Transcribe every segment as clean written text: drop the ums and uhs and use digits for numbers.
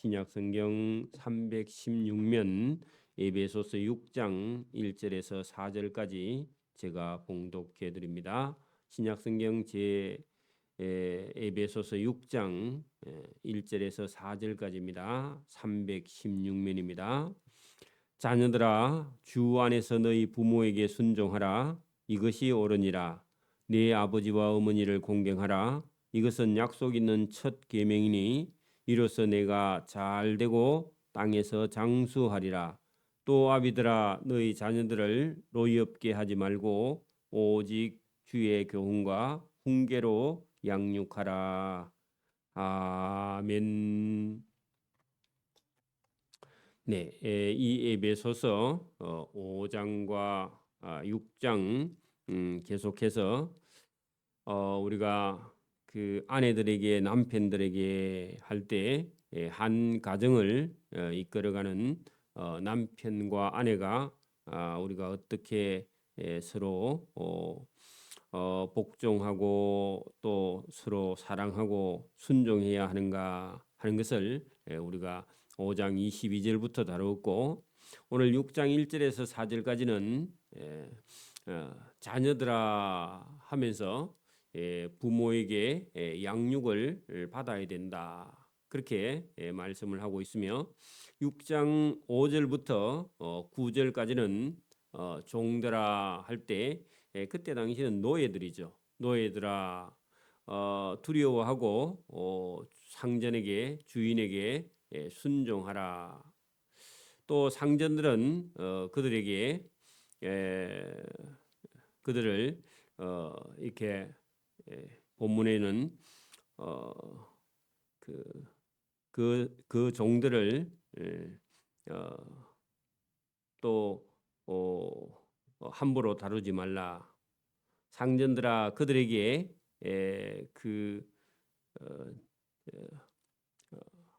신약성경 316면 에베소서 6장 1절에서 4절까지 제가 봉독해 드립니다. 신약성경 에베소서 6장 1절에서 4절까지입니다. 316면입니다. 자녀들아, 주 안에서 너희 부모에게 순종하라. 이것이 옳으니라. 네 아버지와 어머니를 공경하라. 이것은 약속 있는 첫 계명이니 이로써 내가 잘 되고 땅에서 장수하리라. 또 아비들아, 너희 자녀들을 노이 없게 하지 말고 오직 주의 교훈과 훈계로 양육하라. 아멘. 네, 이 에베소서 5장과 6장 계속해서 우리가 그 아내들에게 남편들에게 할 때 한 가정을 이끌어가는 남편과 아내가 우리가 어떻게 서로 복종하고 또 서로 사랑하고 순종해야 하는가 하는 것을 우리가 5장 22절부터 다루었고, 오늘 6장 1절에서 4절까지는 자녀들아 하면서 부모에게 양육을 받아야 된다, 그렇게 말씀을 하고 있으며, 6장 5절부터 9절까지는 종들아 할 때 그때 당시는 노예들이죠. 노예들아 두려워하고 상전에게, 주인에게 순종하라. 또 상전들은 그들에게 그들을 이렇게 본문에는 그 종들을 또 함부로 다루지 말라. 상전들아 그들에게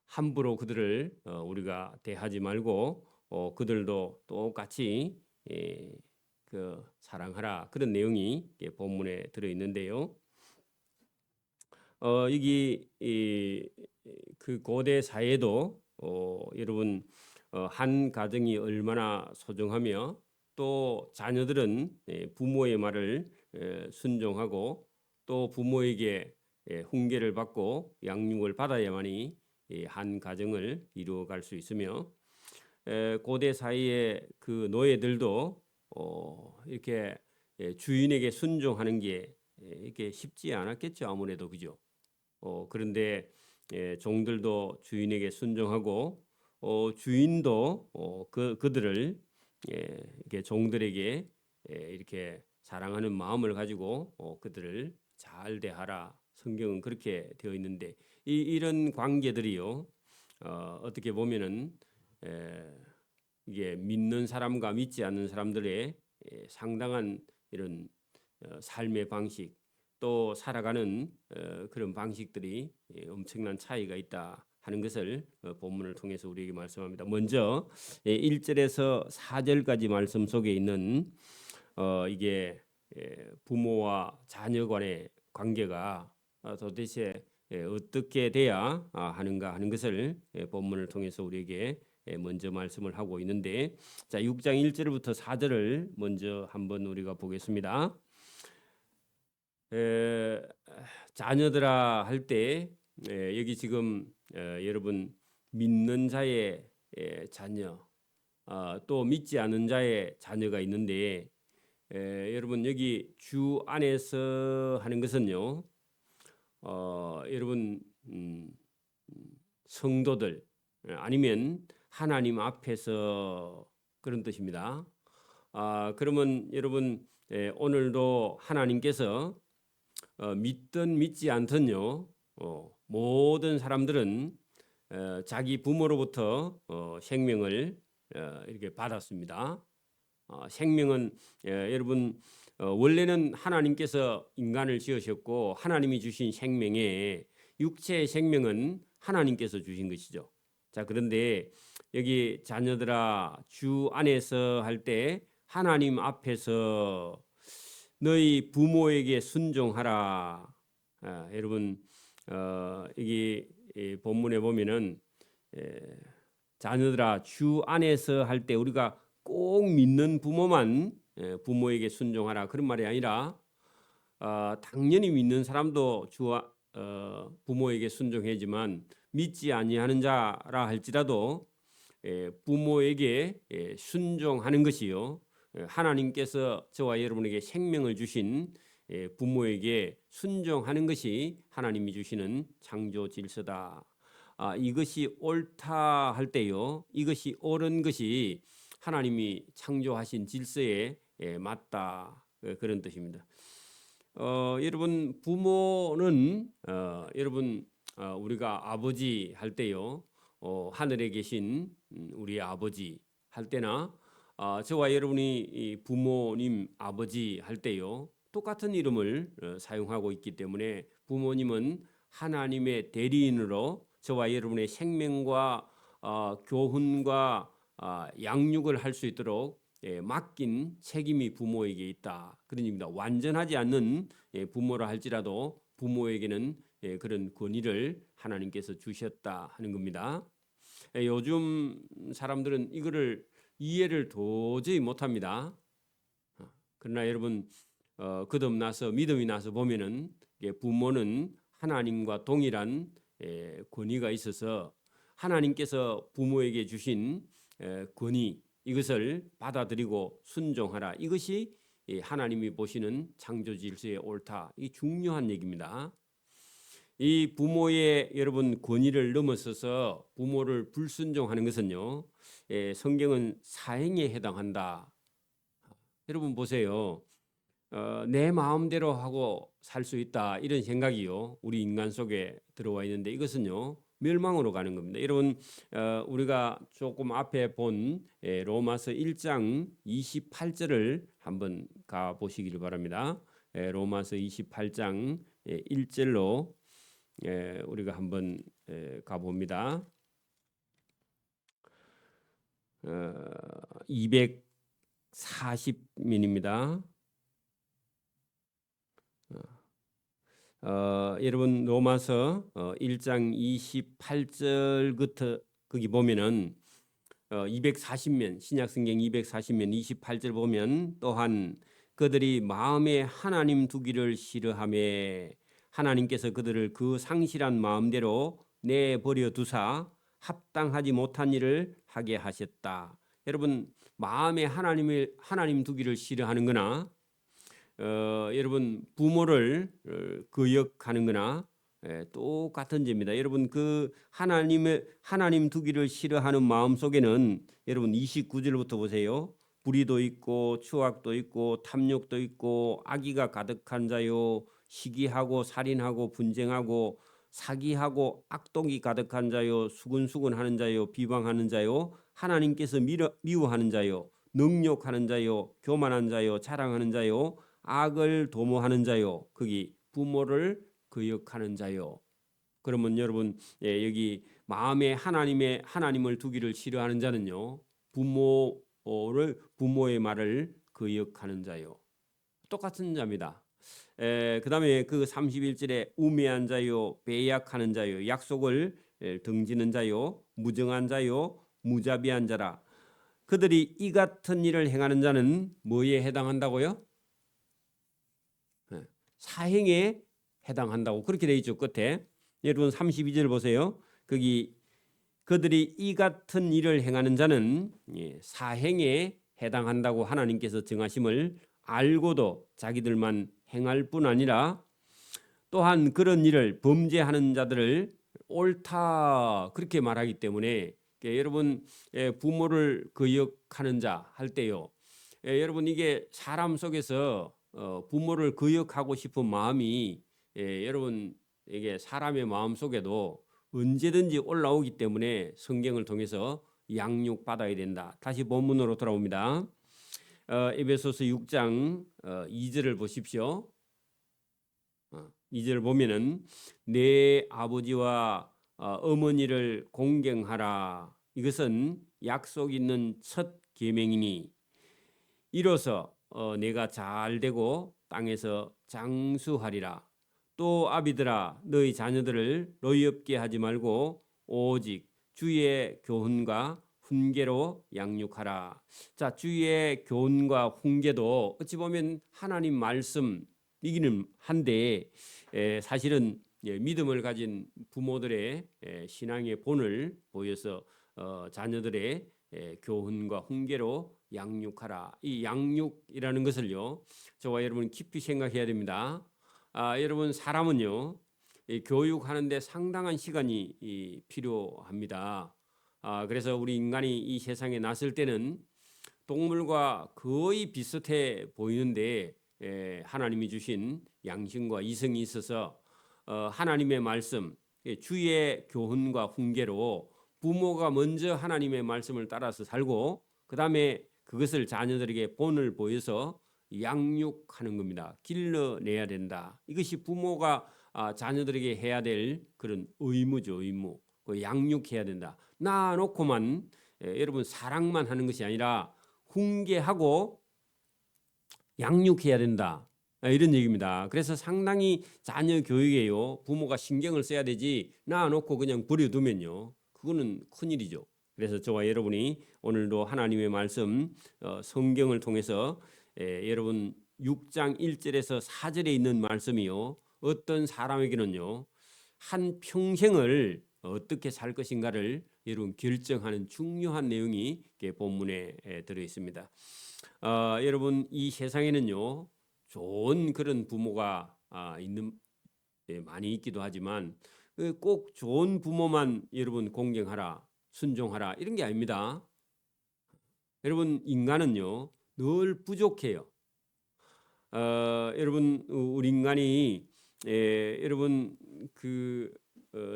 함부로 그들을 우리가 대하지 말고 그들도 똑같이 사랑하라, 그런 내용이 본문에 들어 있는데요. 여기 그 고대 사회도 여러분 한 가정이 얼마나 소중하며 또 자녀들은 부모의 말을 순종하고 또 부모에게 훈계를 받고 양육을 받아야만이 한 가정을 이루어갈 수 있으며, 고대 사이의 그 노예들도 이렇게 주인에게 순종하는 게 이렇게 쉽지 않았겠죠, 아무래도. 그죠? 그런데 종들도 주인에게 순종하고 주인도 그들을 이렇게 종들에게 이렇게 사랑하는 마음을 가지고 그들을 잘 대하라. 성경은 그렇게 되어 있는데 이런 관계들이요, 어떻게 보면은 이게 믿는 사람과 믿지 않는 사람들의 상당한 이런 삶의 방식, 또 살아가는 그런 방식들이 엄청난 차이가 있다 하는 것을 본문을 통해서 우리에게 말씀합니다. 먼저 1절에서 4절까지 말씀 속에 있는 이게 부모와 자녀 간의 관계가 도대체 어떻게 돼야 하는가 하는 것을 본문을 통해서 우리에게 먼저 말씀을 하고 있는데, 자, 6장 1절부터 4절을 먼저 한번 우리가 보겠습니다. 자녀들아 할 때 여기 지금 여러분 믿는 자의 자녀, 또 믿지 않는 자의 자녀가 있는데, 여러분 여기 주 안에서 하는 것은요, 여러분 성도들 아니면 하나님 앞에서 그런 뜻입니다. 그러면 여러분 오늘도 하나님께서 믿든 믿지 않든요, 모든 사람들은 자기 부모로부터 생명을 이렇게 받았습니다. 생명은 여러분 원래는 하나님께서 인간을 지으셨고 하나님이 주신 생명에 육체의 생명은 하나님께서 주신 것이죠. 자, 그런데 여기 자녀들아 주 안에서 할 때 하나님 앞에서 너희 부모에게 순종하라. 여러분 여기 본문에 보면은 자녀들아 주 안에서 할 때 우리가 꼭 믿는 부모만 부모에게 순종하라 그런 말이 아니라 당연히 믿는 사람도 부모에게 순종하지만 믿지 아니하는 자라 할지라도 부모에게 순종하는 것이요. 하나님께서 저와 여러분에게 생명을 주신 부모에게 순종하는 것이 하나님이 주시는 창조 질서다. 이것이 옳다 할 때요. 이것이 옳은 것이 하나님이 창조하신 질서에 맞다. 그런 뜻입니다. 여러분 부모는 여러분 우리가 아버지 할 때요. 하늘에 계신 우리 아버지 할 때나 저와 여러분이 이 부모님 아버지 할 때요. 똑같은 이름을 사용하고 있기 때문에 부모님은 하나님의 대리인으로 저와 여러분의 생명과 교훈과 양육을 할 수 있도록 맡긴 책임이 부모에게 있다. 그런 의미입니다. 완전하지 않는 부모라 할지라도 부모에게는 그런 권위를 하나님께서 주셨다 하는 겁니다. 요즘 사람들은 이거를 이해를 도저히 못합니다. 그러나 여러분 거듭나서 믿음이 나서 보면은 부모는 하나님과 동일한 권위가 있어서 하나님께서 부모에게 주신 권위 이것을 받아들이고 순종하라. 이것이 하나님이 보시는 창조 질서의 옳다. 이 중요한 얘기입니다. 이 부모의 여러분 권위를 넘어서서 부모를 불순종하는 것은요. 성경은 사행에 해당한다. 여러분 보세요. 내 마음대로 하고 살 수 있다 이런 생각이요 우리 인간 속에 들어와 있는데 이것은요 멸망으로 가는 겁니다. 여러분 우리가 조금 앞에 본 로마서 1장 28절을 한번 가 보시기를 바랍니다. 로마서 28장 1절로 우리가 한번 가 봅니다. 240면입니다. 여러분 로마서 1장 28절부터 거기 보면은 240면 신약성경 240면 28절 보면 또한 그들이 마음에 하나님 두기를 싫어하며 하나님께서 그들을 그 상실한 마음대로 내버려 두사 합당하지 못한 일을 하게 하셨다. 여러분 마음에 하나님 두기를 싫어하는 거나 여러분 부모를 거역하는 거나 똑같은 죄입니다. 여러분 그 하나님 두기를 싫어하는 마음 속에는 여러분 29절부터 보세요. 불의도 있고 추악도 있고 탐욕도 있고 악의가 가득한 자요 시기하고 살인하고 분쟁하고 사기하고 악독이 가득한 자요 수근수근하는 자요 비방하는 자요 하나님께서 미워하는 자요 능욕하는 자요 교만한 자요 자랑하는 자요 악을 도모하는 자요 거기 부모를 거역하는 자요. 그러면 여러분 여기 마음에 하나님을 두기를 싫어하는 자는요 부모의 말을 거역하는 자요 똑같은 자입니다. 그다음에 그 31절에 우매한 자요 배약하는 자요 약속을 등지는 자요 무정한 자요 무자비한 자라. 그들이 이 같은 일을 행하는 자는 뭐에 해당한다고요? 사행에 해당한다고 그렇게 되어 있죠. 끝에 여러분 32절 보세요. 거기 그들이 이 같은 일을 행하는 자는 사행에 해당한다고 하나님께서 정하심을 알고도 자기들만 행할 뿐 아니라 또한 그런 일을 범죄하는 자들을 옳다 그렇게 말하기 때문에 여러분 부모를 거역하는 자 할 때요. 여러분 이게 사람 속에서 부모를 거역하고 싶은 마음이 여러분 이게 사람의 마음 속에도 언제든지 올라오기 때문에 성경을 통해서 양육받아야 된다. 다시 본문으로 돌아옵니다. 에베소서 6장 2절을 보십시오. 2절 보면은 내 아버지와 어머니를 공경하라. 이것은 약속 있는 첫 계명이니 이로써 내가 잘 되고 땅에서 장수하리라. 또 아비들아 너희 자녀들을 노엽게 하지 말고 오직 주의 교훈과 훈계로 양육하라. 자, 주의 교훈과 훈계도 어찌 보면 하나님 말씀이기는 한데 사실은 믿음을 가진 부모들의 신앙의 본을 보여서 자녀들의 교훈과 훈계로 양육하라. 이 양육이라는 것을요, 저와 여러분 깊이 생각해야 됩니다. 여러분 사람은요, 교육하는데 상당한 시간이 필요합니다. 그래서 우리 인간이 이 세상에 났을 때는 동물과 거의 비슷해 보이는데 하나님이 주신 양심과 이성이 있어서 하나님의 말씀, 주의 교훈과 훈계로 부모가 먼저 하나님의 말씀을 따라서 살고 그 다음에 그것을 자녀들에게 본을 보여서 양육하는 겁니다. 길러내야 된다. 이것이 부모가 자녀들에게 해야 될 그런 의무죠. 의무. 양육해야 된다. 낳아놓고만 여러분 사랑만 하는 것이 아니라 훈계하고 양육해야 된다. 이런 얘기입니다. 그래서 상당히 자녀 교육에요, 부모가 신경을 써야 되지 낳아놓고 그냥 버려두면요, 그거는 큰일이죠. 그래서 저와 여러분이 오늘도 하나님의 말씀 성경을 통해서 여러분 6장 1절에서 4절에 있는 말씀이요, 어떤 사람에게는요 한 평생을 어떻게 살 것인가를 여러분 결정하는 중요한 내용이 본문에 들어 있습니다. 여러분 이 세상에는요 좋은 그런 부모가 많이 있기도 하지만 꼭 좋은 부모만 여러분 공경하라, 순종하라 이런 게 아닙니다. 여러분 인간은요 늘 부족해요. 여러분 우리 인간이 여러분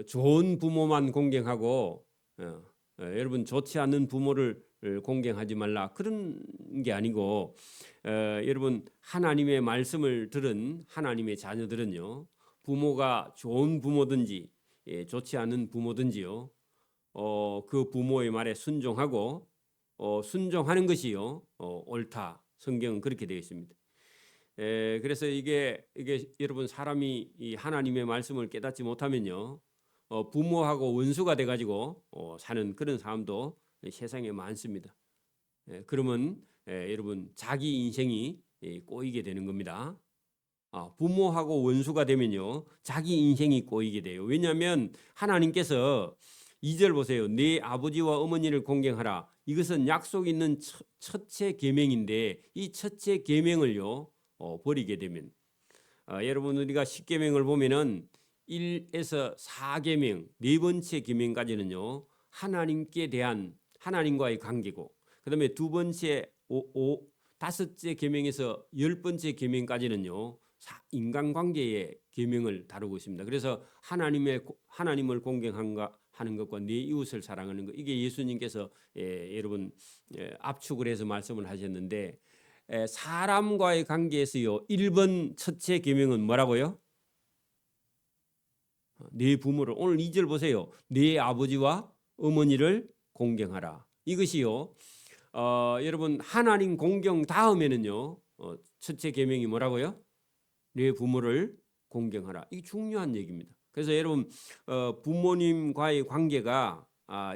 좋은 부모만 공경하고 여러분 좋지 않은 부모를 공경하지 말라 그런 게 아니고 여러분 하나님의 말씀을 들은 하나님의 자녀들은요, 부모가 좋은 부모든지 좋지 않은 부모든지요, 그 부모의 말에 순종하고 순종하는 것이요 옳다. 성경은 그렇게 되어 있습니다. 그래서 이게 여러분 사람이 이 하나님의 말씀을 깨닫지 못하면요, 부모하고 원수가 돼가지고 사는 그런 사람도 세상에 많습니다. 그러면 여러분 자기 인생이 꼬이게 되는 겁니다. 부모하고 원수가 되면요 자기 인생이 꼬이게 돼요. 왜냐하면 하나님께서 2절 보세요. 네 아버지와 어머니를 공경하라. 이것은 약속 있는 첫째 계명인데 이 첫째 계명을요 버리게 되면 여러분 우리가 10계명을 보면은 1에서 4계명 네 번째 계명까지는요 하나님께 대한 하나님과의 관계고, 그다음에 두 번째 다섯째 계명에서 10번째 계명까지는요 인간관계의 계명을 다루고 있습니다. 그래서 하나님을 공경하는 것과 네 이웃을 사랑하는 것, 이게 예수님께서 여러분 압축을 해서 말씀을 하셨는데, 사람과의 관계에서요 1번 첫째 계명은 뭐라고요? 네 부모를, 오늘 2절 보세요. 네 아버지와 어머니를 공경하라. 이것이요 여러분 하나님 공경 다음에는요 첫째 계명이 뭐라고요? 네 부모를 공경하라. 이게 중요한 얘기입니다. 그래서 여러분 부모님과의 관계가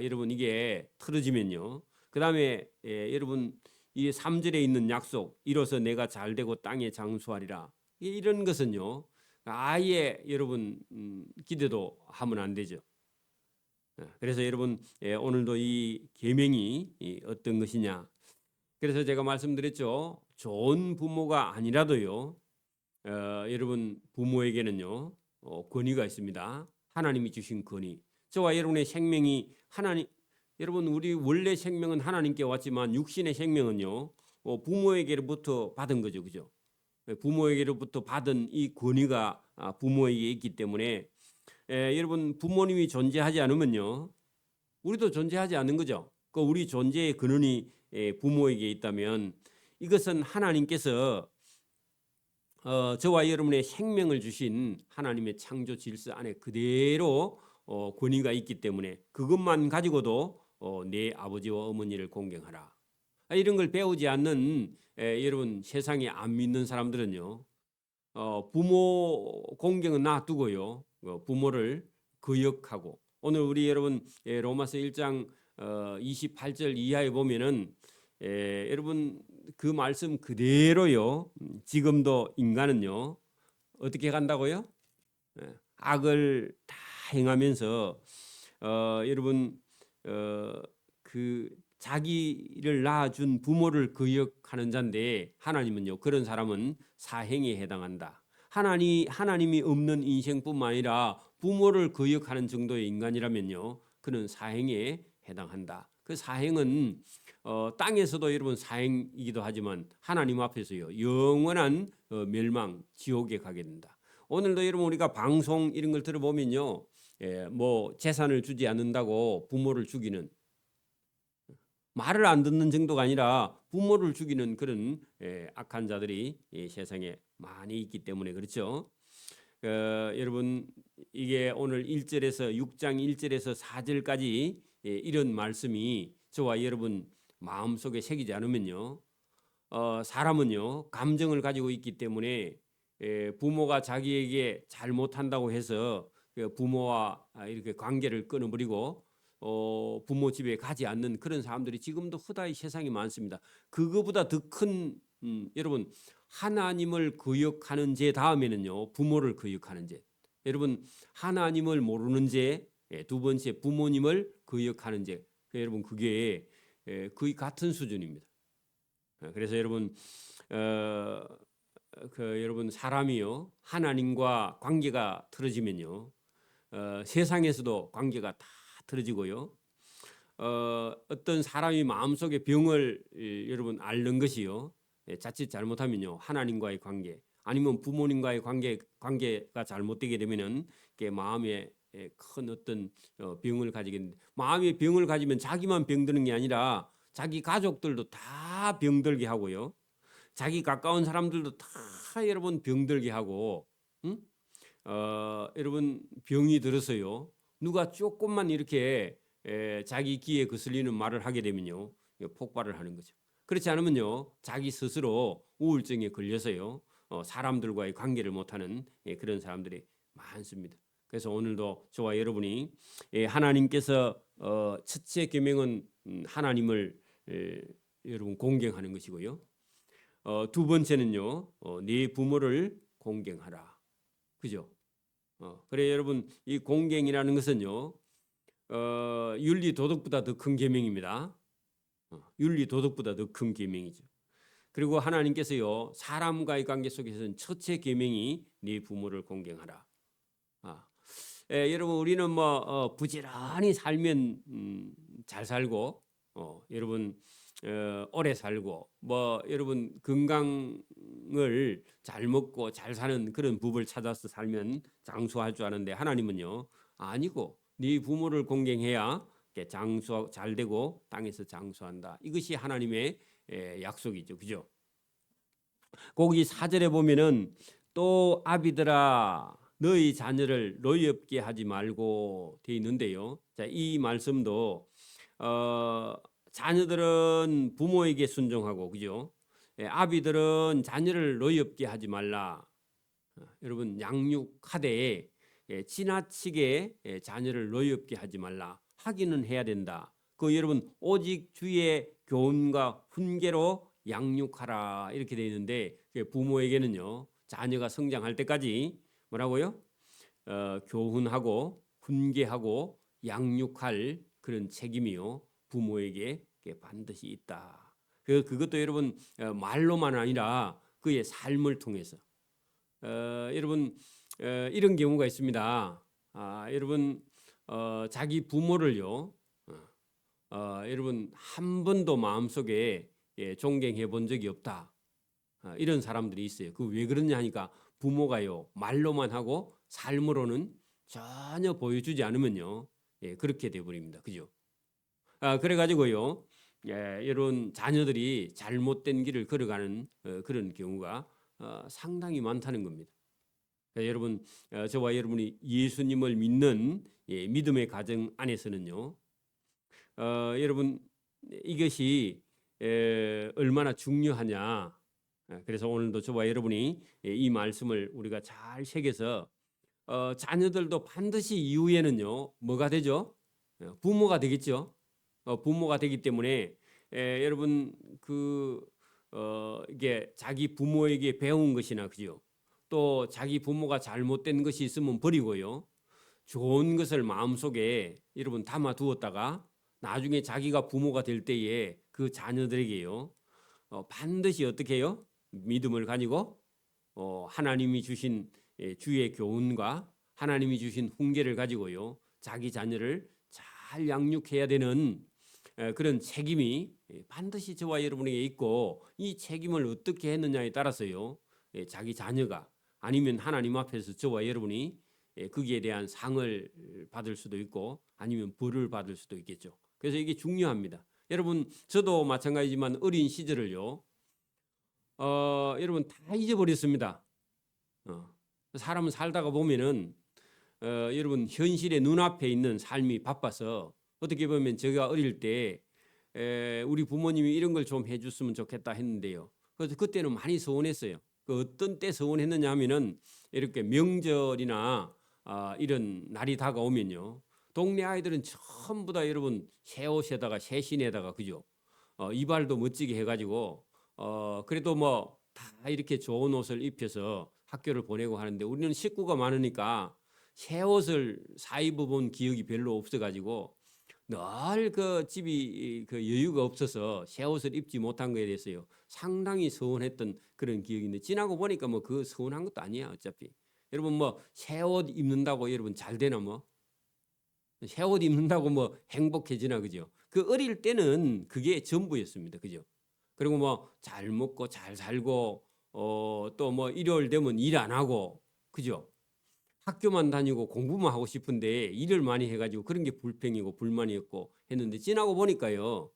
여러분 이게 틀어지면요, 그 다음에 여러분 이 3절에 있는 약속, 이로써 내가 잘되고 땅에 장수하리라, 이런 것은요 아예 여러분 기대도 하면 안 되죠. 그래서 여러분 오늘도 이 계명이 어떤 것이냐, 그래서 제가 말씀드렸죠, 좋은 부모가 아니라도요 여러분 부모에게는요 권위가 있습니다. 하나님이 주신 권위. 저와 여러분의 생명이 여러분 우리 원래 생명은 하나님께 왔지만 육신의 생명은요 부모에게로부터 받은 거죠, 그죠? 부모에게로부터 받은 이 권위가 부모에게 있기 때문에 여러분 부모님이 존재하지 않으면요 우리도 존재하지 않는 거죠. 우리 존재의 근원이 부모에게 있다면 이것은 하나님께서 저와 여러분의 생명을 주신 하나님의 창조 질서 안에 그대로 권위가 있기 때문에 그것만 가지고도 내 아버지와 어머니를 공경하라. 이런 걸 배우지 않는 여러분 세상에 안 믿는 사람들은요 부모 공경은 놔두고요 부모를 거역하고 오늘 우리 여러분 로마서 1장 28절 이하에 보면은 여러분 그 말씀 그대로요. 지금도 인간은요 어떻게 간다고요? 악을 다 행하면서 여러분 그 자기를 낳아준 부모를 거역하는 자인데 하나님은요 그런 사람은 사행에 해당한다. 하나님이 없는 인생뿐만 아니라 부모를 거역하는 정도의 인간이라면요 그는 사행에 해당한다. 그 사행은 땅에서도 여러분 사행이기도 하지만 하나님 앞에서요 영원한 멸망 지옥에 가게 된다. 오늘도 여러분 우리가 방송 이런 걸 들어보면요 뭐 재산을 주지 않는다고 부모를 죽이는, 말을 안 듣는 정도가 아니라 부모를 죽이는 그런 악한 자들이 이 세상에 많이 있기 때문에 그렇죠. 여러분 이게 오늘 1절에서 6장 1절에서 4절까지 이런 말씀이 저와 여러분 마음속에 새기지 않으면요 사람은요 감정을 가지고 있기 때문에 부모가 자기에게 잘못한다고 해서 부모와 이렇게 관계를 끊어버리고 부모 집에 가지 않는 그런 사람들이 지금도 후다이 세상에 많습니다. 그거보다 더 큰 여러분 하나님을 거역하는 죄 다음에는요 부모를 거역하는 죄. 여러분 하나님을 모르는 죄, 두 번째 부모님을 거역하는 죄. 여러분 그게 거의 같은 수준입니다. 그래서 여러분 여러분 사람이요 하나님과 관계가 틀어지면요 세상에서도 관계가 다 틀어지고요. 어떤 사람이 마음속에 병을 여러분 앓는 것이요 자칫 잘못하면요 하나님과의 관계 아니면 부모님과의 관계가 잘못되게 되면은 마음에 큰 어떤 병을 가지게 되는데, 마음에 병을 가지면 자기만 병드는 게 아니라 자기 가족들도 다 병들게 하고요. 자기 가까운 사람들도 다 여러분 병들게 하고, 응? 여러분 병이 들어서요. 누가 조금만 이렇게 자기 귀에 거슬리는 말을 하게 되면요, 폭발을 하는 거죠. 그렇지 않으면요, 자기 스스로 우울증에 걸려서요, 사람들과의 관계를 못하는 그런 사람들이 많습니다. 그래서 오늘도 저와 여러분이 하나님께서 첫째 계명은 하나님을 여러분 공경하는 것이고요. 두 번째는요, 네 부모를 공경하라. 그죠? 그래 여러분 이 공경이라는 것은요, 윤리 도덕보다 더 큰 계명입니다. 윤리 도덕보다 더 큰 계명이죠. 그리고 하나님께서요 사람과의 관계 속에서는 첫째 계명이 네 부모를 공경하라. 여러분 우리는 뭐 부지런히 살면 잘 살고 여러분 오래 살고 뭐 여러분 건강을 잘 먹고 잘 사는 그런 법을 찾아서 살면 장수할 줄 아는데 하나님은요 아니고 네 부모를 공경해야 장수 잘 되고 땅에서 장수한다. 이것이 하나님의 약속이죠. 그죠? 거기 4절에 보면은 또 아비들아 너희 자녀를 노엽게 하지 말고 돼 있는데요. 자, 이 말씀도 자녀들은 부모에게 순종하고 그죠? 아비들은 자녀를 노엽게 하지 말라. 여러분 양육하되 지나치게 자녀를 노엽게 하지 말라. 하기는 해야 된다. 그 여러분 오직 주의 교훈과 훈계로 양육하라 이렇게 되어 있는데 부모에게는요 자녀가 성장할 때까지 뭐라고요? 교훈하고 훈계하고 양육할 그런 책임이요 부모에게 반드시 있다. 그것도 여러분 말로만 아니라 그의 삶을 통해서 여러분 이런 경우가 있습니다. 여러분 자기 부모를요 여러분 한 번도 마음속에 존경해 본 적이 없다. 이런 사람들이 있어요. 그 왜 그러냐 하니까 부모가요 말로만 하고 삶으로는 전혀 보여주지 않으면요 그렇게 돼버립니다. 그죠? 그래가지고요 이런 자녀들이 잘못된 길을 걸어가는 그런 경우가 상당히 많다는 겁니다. 여러분 저와 여러분이 예수님을 믿는 믿음의 가정 안에서는요 여러분 이것이 얼마나 중요하냐. 그래서 오늘도 저와 여러분이 이 말씀을 우리가 잘 새겨서 자녀들도 반드시 이후에는요 뭐가 되죠? 부모가 되겠죠. 부모가 되기 때문에 여러분 이게 자기 부모에게 배운 것이나 그죠? 또 자기 부모가 잘못된 것이 있으면 버리고요. 좋은 것을 마음속에 여러분 담아 두었다가 나중에 자기가 부모가 될 때에 그 자녀들에게요. 반드시 어떻게 해요? 믿음을 가지고 하나님이 주신 주의 교훈과 하나님이 주신 훈계를 가지고요. 자기 자녀를 잘 양육해야 되는 그런 책임이 반드시 저와 여러분에게 있고 이 책임을 어떻게 했느냐에 따라서요. 자기 자녀가 아니면 하나님 앞에서 저와 여러분이 거기에 대한 상을 받을 수도 있고 아니면 벌을 받을 수도 있겠죠. 그래서 이게 중요합니다. 여러분 저도 마찬가지지만 어린 시절을요. 여러분 다 잊어버렸습니다. 사람은 살다가 보면은 여러분 현실의 눈앞에 있는 삶이 바빠서 어떻게 보면 제가 어릴 때 우리 부모님이 이런 걸 좀 해줬으면 좋겠다 했는데요. 그래서 그때는 많이 서운했어요. 그 어떤 때 서운했느냐 하면은 이렇게 명절이나 이런 날이 다가오면요. 동네 아이들은 전부 다 여러분 새 옷에다가 새 신에다가 그죠? 이발도 멋지게 해가지고 그래도 뭐 다 이렇게 좋은 옷을 입혀서 학교를 보내고 하는데 우리는 식구가 많으니까 새 옷을 사 입어본 기억이 별로 없어가지고 늘 그 집이 그 여유가 없어서 새 옷을 입지 못한 거에 대해서요 상당히 서운했던 그런 기억인데 지나고 보니까 뭐 그 서운한 것도 아니야 어차피 여러분 뭐 새 옷 입는다고 여러분 잘 되나 뭐 새 옷 입는다고 뭐 행복해지나 그죠? 그 어릴 때는 그게 전부였습니다 그죠? 그리고 뭐 잘 먹고 잘 살고 또 뭐 일요일 되면 일 안 하고 그죠? 학교만 다니고 공부만 하고 싶은데 일을 많이 해가지고 그런 게 불평이고 불만이었고 했는데 지나고 보니까요.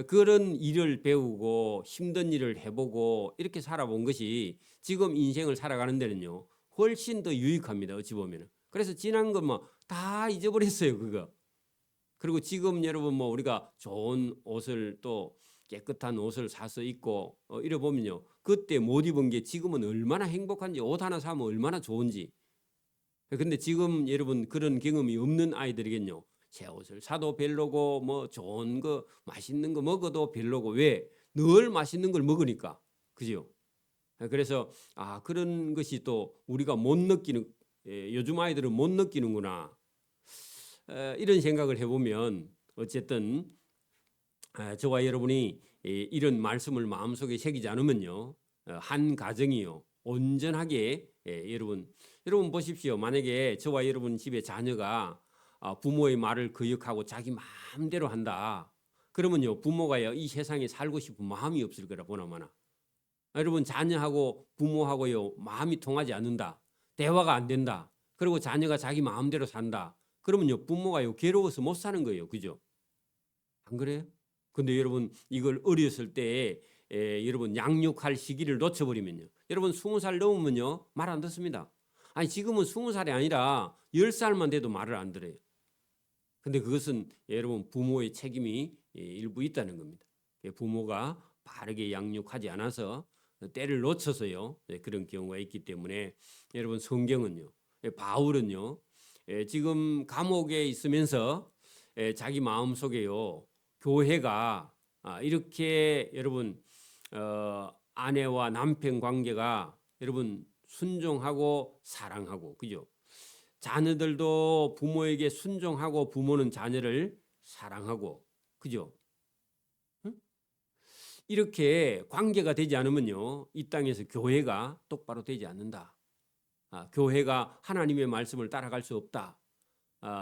그런 일을 배우고 힘든 일을 해보고 이렇게 살아본 것이 지금 인생을 살아가는 데는요. 훨씬 더 유익합니다. 어찌 보면은. 그래서 지난 건 뭐 다 잊어버렸어요. 그거. 그리고 지금 여러분 뭐 우리가 좋은 옷을 또 깨끗한 옷을 사서 입고 이래 보면요. 그때 못 입은 게 지금은 얼마나 행복한지 옷 하나 사면 얼마나 좋은지. 근데 지금 여러분 그런 경험이 없는 아이들에겐요. 새 옷을 사도 별로고 뭐 좋은 거 맛있는 거 먹어도 별로고 왜? 늘 맛있는 걸 먹으니까. 그죠? 그래서 그런 것이 또 우리가 못 느끼는 요즘 아이들은 못 느끼는구나. 이런 생각을 해보면 어쨌든 저와 여러분이 이런 말씀을 마음속에 새기지 않으면요. 한 가정이요. 온전하게 여러분 보십시오. 만약에 저와 여러분 집에 자녀가 부모의 말을 거역하고 자기 마음대로 한다. 그러면요. 부모가요. 이 세상에 살고 싶은 마음이 없을 거라 보나마나. 여러분 자녀하고 부모하고요. 마음이 통하지 않는다. 대화가 안 된다. 그리고 자녀가 자기 마음대로 산다. 그러면요. 부모가요. 괴로워서 못 사는 거예요. 그죠? 안 그래요? 근데 여러분 이걸 어렸을 때 여러분 양육할 시기를 놓쳐버리면요. 여러분 20살 넘으면요. 말 안 듣습니다. 아니 지금은 20살이 아니라 10살만 돼도 말을 안 들어요. 근데 그것은 여러분 부모의 책임이 일부 있다는 겁니다. 부모가 바르게 양육하지 않아서 때를 놓쳐서요. 그런 경우가 있기 때문에 여러분 성경은요. 바울은요. 지금 감옥에 있으면서 자기 마음속에요. 교회가 이렇게 여러분 아내와 남편 관계가 여러분 순종하고 사랑하고 그죠? 자녀들도 부모에게 순종하고 부모는 자녀를 사랑하고 그죠? 응? 이렇게 관계가 되지 않으면요 이 땅에서 교회가 똑바로 되지 않는다. 교회가 하나님의 말씀을 따라갈 수 없다.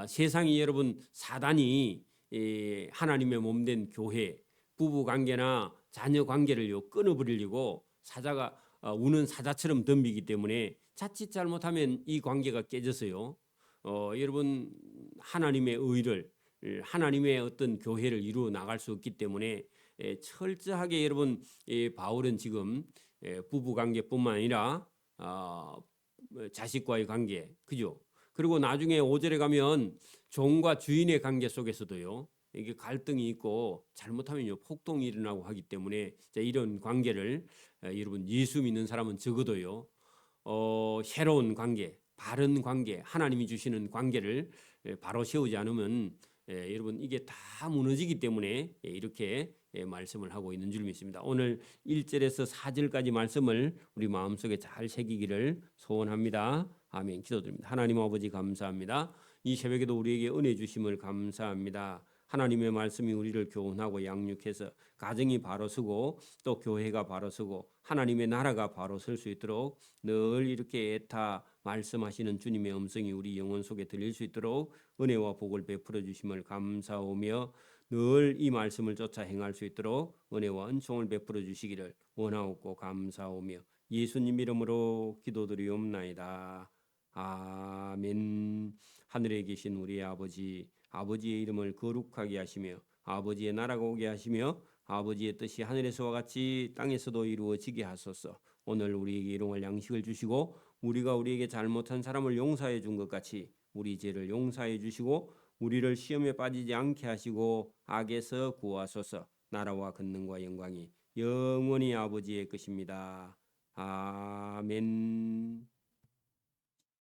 세상이 여러분 사단이 하나님의 몸된 교회 부부 관계나 자녀 관계를요 끊어버리려고 사자가 우는 사자처럼 덤비기 때문에 자칫 잘못하면 이 관계가 깨져서요 여러분 하나님의 의를 하나님의 어떤 교회를 이루어 나갈 수 없기 때문에 철저하게 여러분 바울은 지금 부부 관계뿐만 아니라 자식과의 관계 그죠? 그리고 나중에 5절에 가면 종과 주인의 관계 속에서도요. 이게 갈등이 있고 잘못하면요 폭동이 일어나고 하기 때문에 이런 관계를 여러분 예수 믿는 사람은 적어도요 새로운 관계 바른 관계, 하나님이 주시는 관계를 바로 세우지 않으면 여러분 이게 다 무너지기 때문에 이렇게 말씀을 하고 있는 줄 믿습니다. 오늘 1절에서 4절까지 말씀을 우리 마음속에 잘 새기기를 소원합니다. 아멘. 기도드립니다. 하나님 아버지 감사합니다. 이 새벽에도 우리에게 은혜 주심을 감사합니다. 하나님의 말씀이 우리를 교훈하고 양육해서 가정이 바로 서고 또 교회가 바로 서고 하나님의 나라가 바로 설 수 있도록 늘 이렇게 애타 말씀하시는 주님의 음성이 우리 영혼 속에 들릴 수 있도록 은혜와 복을 베풀어 주심을 감사하며 늘 이 말씀을 쫓아 행할 수 있도록 은혜와 은총을 베풀어 주시기를 원하옵고 감사하며 예수님 이름으로 기도드리옵나이다. 아멘. 하늘에 계신 우리 아버지, 아버지의 이름을 거룩하게 하시며 아버지의 나라가 오게 하시며 아버지의 뜻이 하늘에서와 같이 땅에서도 이루어지게 하소서. 오늘 우리에게 일용할 양식을 주시고 우리가 우리에게 잘못한 사람을 용서해 준 것 같이 우리 죄를 용서해 주시고 우리를 시험에 빠지지 않게 하시고 악에서 구하소서. 나라와 권능과 영광이 영원히 아버지의 것입니다. 아멘.